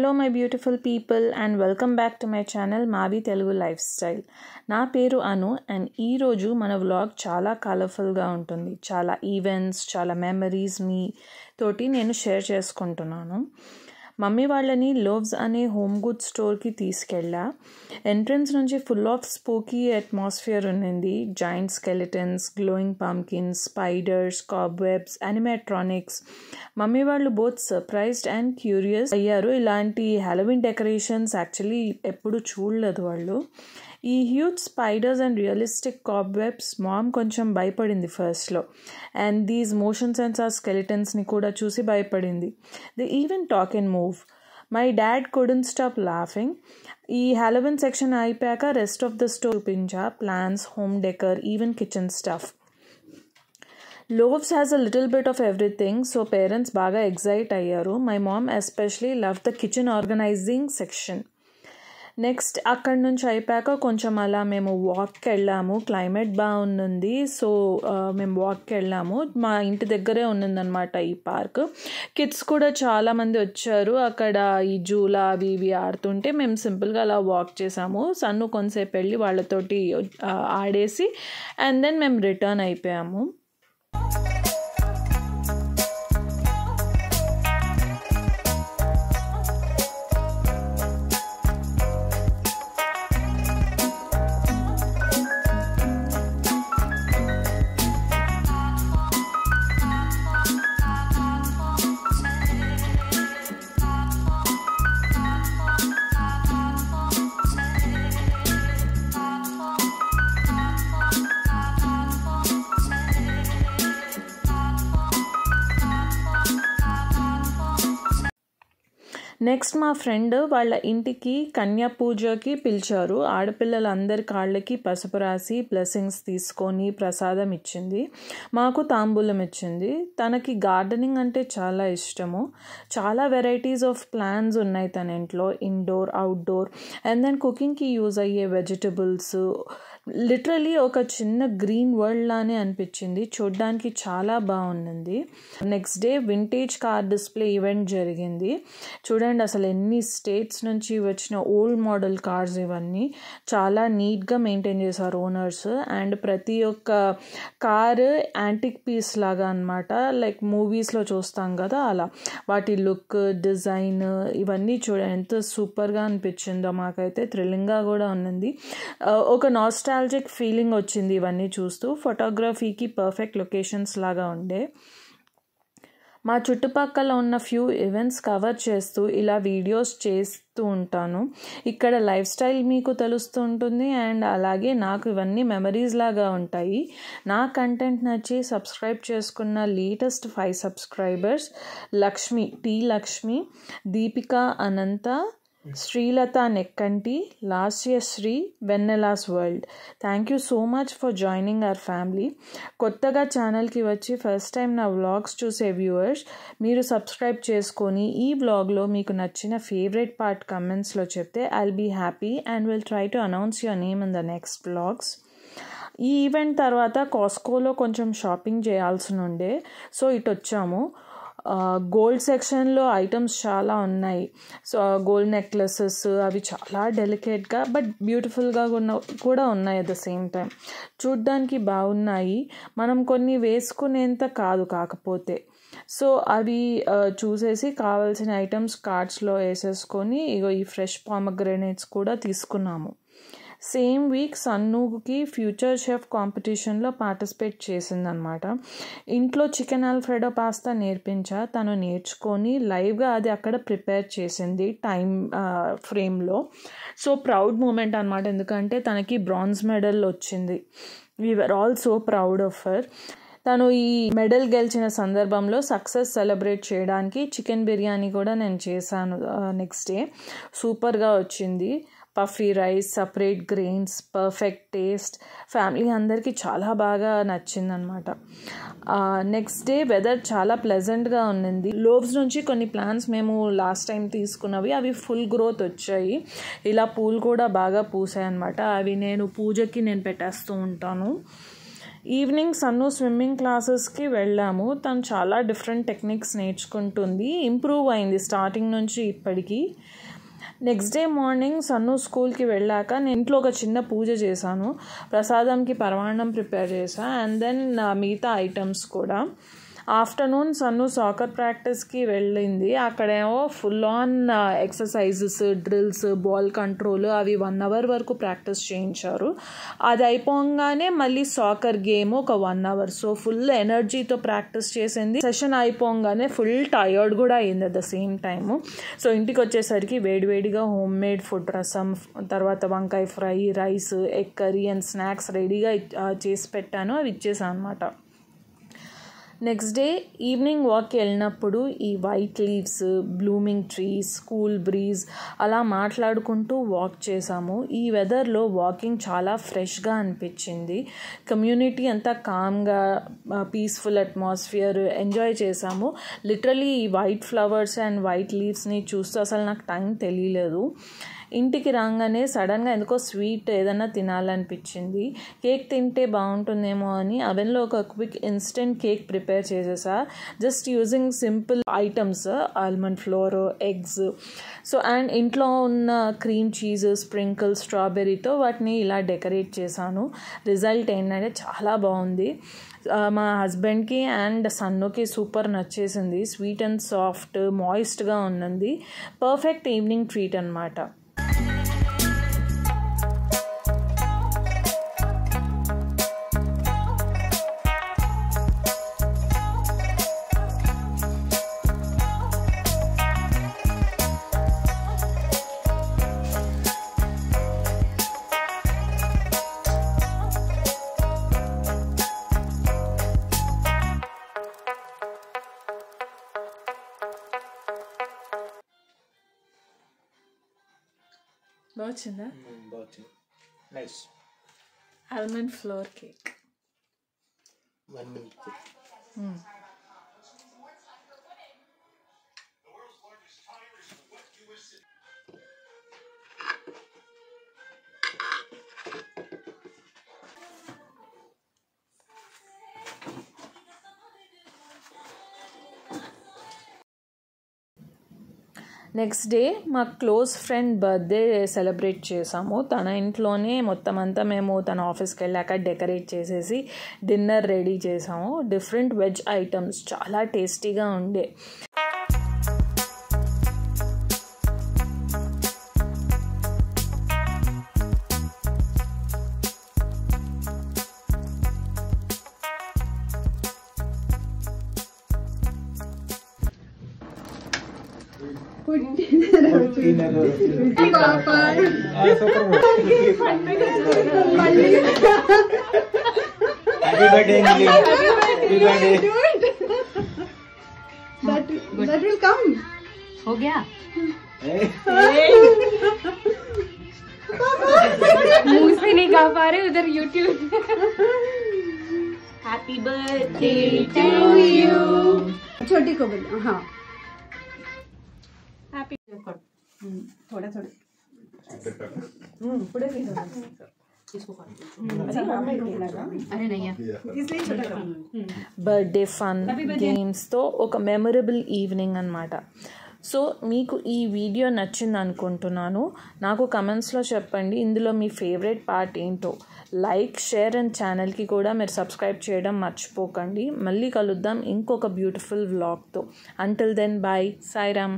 Hello my beautiful people and welcome back to my channel Mavi Telugu Lifestyle. నా పేరు అను and ఈ రోజు మన వ్లాగ్ చాలా కలర్ఫుల్ గా ఉంటుంది. చాలా ఈవెంట్స్, చాలా మెమరీస్ మీ తోటి నేను షేర్ చేసుకుంటున్నాను. మమ్మీ వాళ్ళని లోవ్స్ అనే హోమ్ గుడ్ స్టోర్కి తీసుకెళ్ళా. ఎంట్రన్స్ నుంచి ఫుల్ ఆఫ్ స్పూకీ అట్మాస్ఫియర్ ఉన్నింది. Joint skeletons, glowing pumpkins, spiders, cobwebs, animatronics. Mummy వాళ్ళు బోత్ సర్ప్రైజ్డ్ అండ్ క్యూరియస్ అయ్యారు. ఇలాంటి హ్యాలోవిన్ డెకరేషన్స్ యాక్చువల్లీ ఎప్పుడు చూడలేదు వాళ్ళు. ఈ huge spiders and realistic cobwebs mom కొంచెం భయపడింది ఫస్ట్లో. అండ్ దీస్ మోషన్ సెన్సార్ స్కెలిటన్స్ని కూడా చూసి భయపడింది. They even talk and move. My dad couldn't stop laughing. ఈ హ్యాలోవిన్ సెక్షన్ అయిపోయాక రెస్ట్ ఆఫ్ ద స్టోర్ చూపించా. Plans, home decor, even kitchen stuff. Loves has a little bit of everything, so parents baga excite ayyaru. My mom especially loved the kitchen organizing section. Next అక్కడి నుంచి అయిపోయాక కొంచెం అలా మేము వాక్కి వెళ్ళాము. Climate బాగుంది, so మేము వాక్కి వెళ్ళాము. మా ఇంటి దగ్గరే ఉన్నదన్నమాట ఈ పార్క్. కిడ్స్ కూడా చాలామంది వచ్చారు. అక్కడ ఈ జూలా అవి ఇవి ఆడుతుంటే మేము సింపుల్గా అలా వాక్ చేసాము. సన్ను కొంతసేపు వెళ్ళి వాళ్ళతోటి ఆడేసి అండ్ దెన్ మేము రిటర్న్ అయిపోయాము. నెక్స్ట్ మా ఫ్రెండ్ వాళ్ళ ఇంటికి కన్యా పూజకి పిలిచారు. ఆడపిల్లలందరి కాళ్ళకి పసుపు రాసి బ్లెస్సింగ్స్ తీసుకొని ప్రసాదం ఇచ్చింది. మాకు తాంబూలం ఇచ్చింది. తనకి గార్డెనింగ్ అంటే చాలా ఇష్టము. చాలా వెరైటీస్ ఆఫ్ ప్లాంట్స్ ఉన్నాయి తన ఇంట్లో, ఇండోర్, అవుట్డోర్. అండ్ దెన్ కుకింగ్కి యూజ్ అయ్యే వెజిటబుల్స్. లిటరలీ ఒక చిన్న గ్రీన్ వరల్డ్ లానే అనిపించింది. చూడ్డానికి చాలా బాగుంది. Next day vintage car display event జరిగింది. చూడండి అసలు ఎన్ని స్టేట్స్ నుంచి వచ్చిన ఓల్డ్ మోడల్ కార్స్ ఇవన్నీ. చాలా నీట్గా మెయింటైన్ చేశారు ఓనర్స్. అండ్ ప్రతి ఒక్క కారు యాంటిక్ పీస్ లాగా అనమాట. లైక్ మూవీస్లో చూస్తాం కదా అలా. వాటి లుక్, డిజైన్ ఇవన్నీ చూడండి ఎంత సూపర్గా అనిపించిందో. మాకైతే థ్రిల్లింగ్గా కూడా ఉన్నది. ఒక నాస్టాల్జిక్ ఫీలింగ్ వచ్చింది ఇవన్నీ చూస్తూ. ఫోటోగ్రఫీకి పర్ఫెక్ట్ లొకేషన్స్ లాగా ఉండే. మా చుట్టుపక్కల ఉన్న ఫ్యూ ఈవెంట్స్ కవర్ చేస్తూ ఇలా వీడియోస్ చేస్తూ ఉంటాను. ఇక్కడ లైఫ్ స్టైల్ మీకు తెలుస్తూ ఉంటుంది అండ్ అలాగే నాకు ఇవన్నీ మెమరీస్ లాగా ఉంటాయి. నా కంటెంట్ నచ్చి సబ్స్క్రైబ్ చేసుకున్న latest 5 subscribers Lakshmi, T Lakshmi, Deepika Anantha, Srilatha Nekkanti, Lasyasri, Vennela's world. Thank you so much for joining our family. కొత్తగా ఛానల్కి వచ్చి ఫస్ట్ టైం నా వ్లాగ్స్ చూసే వ్యూవర్స్, మీరు సబ్స్క్రైబ్ చేసుకొని ఈ వ్లాగ్లో మీకు నచ్చిన ఫేవరెట్ పార్ట్ కమెంట్స్లో చెప్తే I'll be happy and will try to announce your name in the next vlogs. ఈ ఈవెంట్ తర్వాత కాస్కోలో కొంచెం షాపింగ్ చేయాల్సి ఉండే, సో ఇటు వచ్చాము. గోల్డ్ సెక్షన్లో ఐటమ్స్ చాలా ఉన్నాయి. సో గోల్డ్ నెక్లెసెస్ అవి చాలా డెలికేట్గా బట్ బ్యూటిఫుల్గా కూడా ఉన్నాయి అట్ ద సేమ్ టైం. చూడ్డానికి బాగున్నాయి. మనం కొన్ని వేసుకునేంత కాదు కాకపోతే. సో అవి చూసేసి కావాల్సిన ఐటమ్స్ కార్ట్స్లో వేసేసుకొని ఇగో ఈ ఫ్రెష్ పామగ్రెనేట్స్ కూడా తీసుకున్నాము. సేమ్ వీక్ సన్నుకి ఫ్యూచర్ షెఫ్ కాంపిటీషన్లో పార్టిసిపేట్ చేసిందనమాట. ఇంట్లో చికెన్ ఆల్ఫ్రెడో పాస్తా నేర్పించా. తను నేర్చుకొని లైవ్గా అది అక్కడ ప్రిపేర్ చేసింది టైం ఫ్రేమ్లో. సో ప్రౌడ్ మూమెంట్ అనమాట, ఎందుకంటే తనకి బ్రాంజ్ మెడల్ వచ్చింది. We were all so proud of her. తను ఈ మెడల్ గెలిచిన సందర్భంలో సక్సెస్ సెలబ్రేట్ చేయడానికి చికెన్ బిర్యానీ కూడా నేను చేశాను నెక్స్ట్ డే. సూపర్గా వచ్చింది. Puffy rice, separate grains, perfect taste. Family అందరికీ చాలా బాగా నచ్చిందనమాట. నెక్స్ట్ డే వెదర్ చాలా ప్లెజెంట్గా ఉన్నింది. లోవ్స్ నుంచి కొన్ని ప్లాంట్స్ మేము లాస్ట్ టైం తీసుకున్నవి అవి ఫుల్ గ్రోత్ వచ్చాయి. ఇలా పూలు కూడా బాగా పూసాయి అనమాట. అవి పూజకి నేను పెట్టేస్తూ ఉంటాను. ఈవినింగ్ సన్ను స్విమ్మింగ్ క్లాసెస్కి వెళ్ళాము. తను చాలా డిఫరెంట్ టెక్నిక్స్ నేర్చుకుంటుంది, ఇంప్రూవ్ అయింది స్టార్టింగ్ నుంచి ఇప్పటికీ. నెక్స్ట్ డే మార్నింగ్ సన్ను స్కూల్కి వెళ్ళాక నేను ఇంట్లో ఒక చిన్న పూజ చేశాను. ప్రసాదంకి పరమాన్నం ప్రిపేర్ చేశాను అండ్ దెన్ మిగతా ఐటమ్స్ కూడా. ఆఫ్టర్నూన్ సన్ను సాకర్ ప్రాక్టీస్కి వెళ్ళింది. అక్కడేమో full on exercises, drills, ball control అవి 1 hour వరకు ప్రాక్టీస్ చేయించారు. అది అయిపోగానే మళ్ళీ సాకర్ గేమ్ ఒక 1 hour. సో ఫుల్ ఎనర్జీతో ప్రాక్టీస్ చేసింది. సెషన్ అయిపోగానే ఫుల్ టయర్డ్ కూడా అయింది at the same time. So ఇంటికి వచ్చేసరికి వేడివేడిగా హోమ్ మేడ్ ఫుడ్, రసం, తర్వాత వంకాయ fry, rice, egg curry and snacks రెడీగా చేసి పెట్టాను. అవి ఇచ్చేసాను అనమాట. నెక్స్ట్ డే ఈవినింగ్ వాక్కి వెళ్ళినప్పుడు ఈ white leaves, blooming trees, cool breeze అలా మాట్లాడుకుంటూ వాక్ చేసాము. ఈ వెదర్లో వాకింగ్ చాలా ఫ్రెష్గా అనిపించింది. కమ్యూనిటీ అంతా కామ్గా, పీస్ఫుల్ అట్మాస్ఫియర్ ఎంజాయ్ చేసాము. లిటరలీ ఈ వైట్ ఫ్లవర్స్ అండ్ వైట్ లీవ్స్ని చూస్తూ అసలు నాకు టైం తెలియలేదు. ఇంటికి రాగానే సడన్గా ఎందుకో స్వీట్ ఏదైనా తినాలనిపించింది. కేక్ తింటే బాగుంటుందేమో అని అవెన్లో ఒక క్విక్ ఇన్స్టెంట్ కేక్ ప్రిపేర్ చేసేసా. Just using simple items, almond flour, eggs, so and ఇంట్లో ఉన్న క్రీమ్ చీజ్, స్ప్రింకిల్, స్ట్రాబెర్రీతో వాటిని ఇలా డెకరేట్ చేశాను. రిజల్ట్ ఏంటంటే చాలా బాగుంది. మా హస్బెండ్కి అండ్ సన్నుకి సూపర్ నచ్చేసింది. స్వీట్ అండ్ సాఫ్ట్, మాయిస్ట్గా ఉన్నది. పర్ఫెక్ట్ ఈవినింగ్ ట్రీట్ అనమాట. బాగుందా? బాగుంది. Nice. Almond floor cake. 1 minute. Next day మా క్లోజ్ ఫ్రెండ్ బర్త్డే సెలబ్రేట్ చేసాము. తన ఇంట్లోనే మొత్తం అంతా మేము తన ఆఫీస్కి వెళ్ళాక డెకరేట్ చేసేసి డిన్నర్ రెడీ చేసాము. డిఫరెంట్ వెజ్ ఐటమ్స్ చాలా టేస్టీగా ఉండే. That will come. हो गया? मुंह से नहीं गा पा रहे उधर YouTube. Happy birthday to you. छोटी को बोलो. हाँ. Happy. थोड़ा थोड़ा. पुढे अरे नहीं इसलिए छोटा करो. బర్త్డే ఫన్ గేమ్స్తో ఒక మెమరబుల్ ఈవినింగ్ అనమాట. సో మీకు ఈ వీడియో నచ్చింది అనుకుంటున్నాను. నాకు కమెంట్స్లో చెప్పండి ఇందులో మీ ఫేవరెట్ పార్ట్ ఏంటో. లైక్, షేర్ అండ్ ఛానల్కి కూడా మీరు సబ్స్క్రైబ్ చేయడం మర్చిపోకండి. మళ్ళీ కలుద్దాం ఇంకొక బ్యూటిఫుల్ వ్లాగ్తో. Until then bye. సాయిరామ్.